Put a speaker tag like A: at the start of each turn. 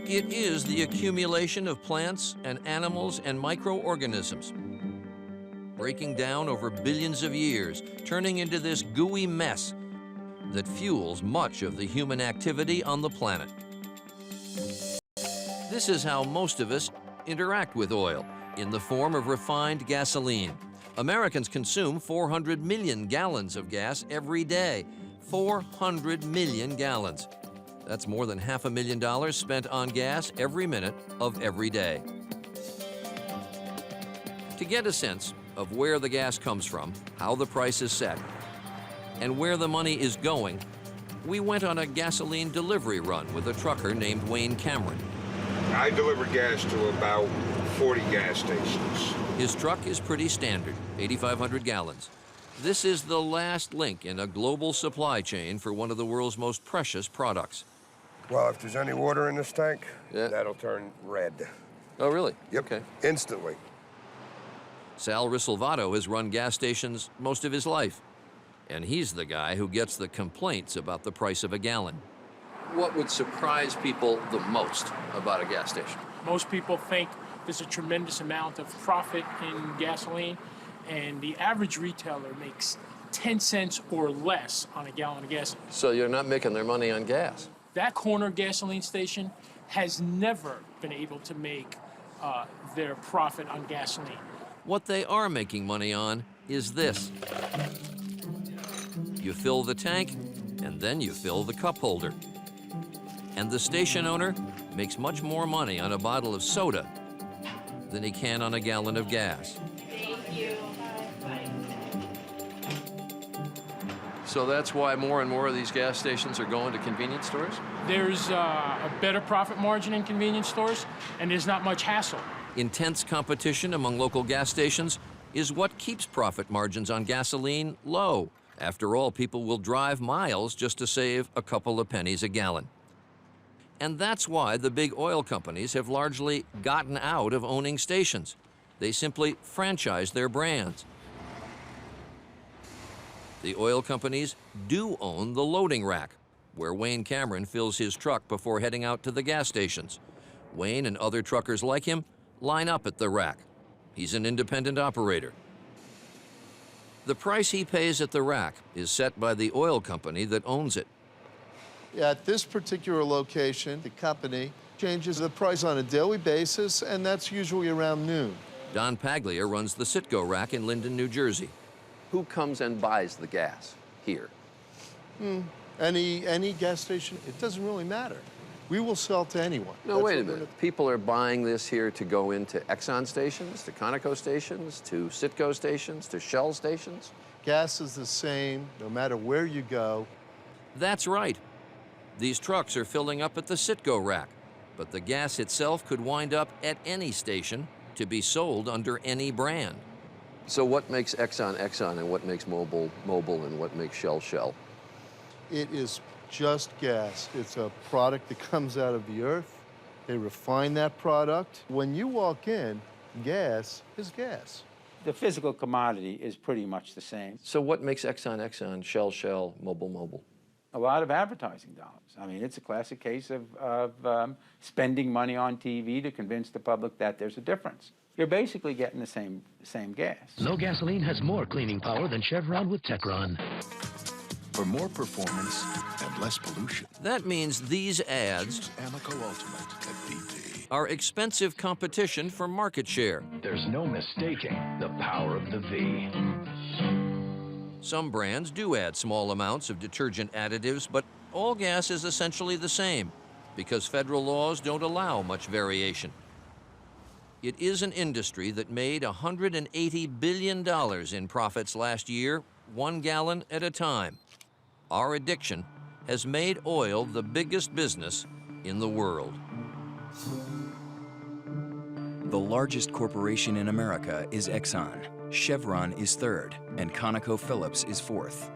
A: It is the accumulation of plants and animals and microorganisms, breaking down over billions of years, turning into this gooey mess that fuels much of the human activity on the planet. This is how most of us interact with oil, in the form of refined gasoline. Americans consume 400 million gallons of gas every day. 400 million gallons. That's more than $500,000 spent on gas every minute of every day. To get a sense of where the gas comes from, how the price is set, and where the money is going, we went on a gasoline delivery run with a trucker named Wayne Cameron.
B: I deliver gas to about 40 gas stations.
A: His truck is pretty standard, 8,500 gallons. This is the last link in a global supply chain for one of the world's most precious products.
B: Well, if there's any water in this tank,
A: yeah,
B: that'll turn red.
A: Oh, really?
B: Yep,
A: okay.
B: Instantly.
A: Sal Risalvato has run gas stations most of his life, and he's the guy who gets the complaints about the price of a gallon. What would surprise people the most about a gas station?
C: Most people think there's a tremendous amount of profit in gasoline, and the average retailer makes 10 cents or less on a gallon of gas.
A: So you're not making their money on gas?
C: That corner gasoline station has never been able to make their profit on gasoline.
A: What they are making money on is this. You fill the tank, and then you fill the cup holder. And the station owner makes much more money on a bottle of soda than he can on a gallon of gas.
D: Thank you. Bye.
A: So that's why more and more of these gas stations are going to convenience stores?
C: There's a better profit margin in convenience stores, and there's not much hassle.
A: Intense competition among local gas stations is what keeps profit margins on gasoline low. After all, people will drive miles just to save a couple of pennies a gallon. And that's why the big oil companies have largely gotten out of owning stations. They simply franchise their brands. The oil companies do own the loading rack, where Wayne Cameron fills his truck before heading out to the gas stations. Wayne and other truckers like him line up at the rack. He's an independent operator. The price he pays at the rack is set by the oil company that owns it.
E: At this particular location, the company changes the price on a daily basis, and that's usually around noon.
A: Don Paglia runs the Citgo rack in Linden, New Jersey. Who comes and buys the gas here?
E: Any gas station, it doesn't really matter. We will sell to anyone.
A: No, wait a minute. People are buying this here to go into Exxon stations, to Conoco stations, to Citgo stations, to Shell stations?
E: Gas is the same no matter where you go.
A: That's right. These trucks are filling up at the Citgo rack, but the gas itself could wind up at any station to be sold under any brand. So what makes Exxon Exxon, and what makes Mobil Mobil, and what makes Shell Shell?
E: It is just gas. It's a product that comes out of the earth. They refine that product. When you walk in, gas is gas.
F: The physical commodity is pretty much the same.
A: So what makes Exxon Exxon, Shell Shell, Mobil Mobil?
F: A lot of advertising dollars. I mean, it's a classic case of spending money on TV to convince the public that there's a difference. You're basically getting the same gas.
G: No gasoline has more cleaning power than Chevron with Techron.
H: For more performance and less pollution.
A: That means these ads
H: Amoco Ultimate at BP.
A: are expensive competition for market share.
G: There's no mistaking the power of the V.
A: Some brands do add small amounts of detergent additives, but all gas is essentially the same because federal laws don't allow much variation. It is an industry that made $180 billion in profits last year, 1 gallon at a time. Our addiction has made oil the biggest business in the world.
I: The largest corporation in America is Exxon. Chevron is third, and ConocoPhillips is fourth.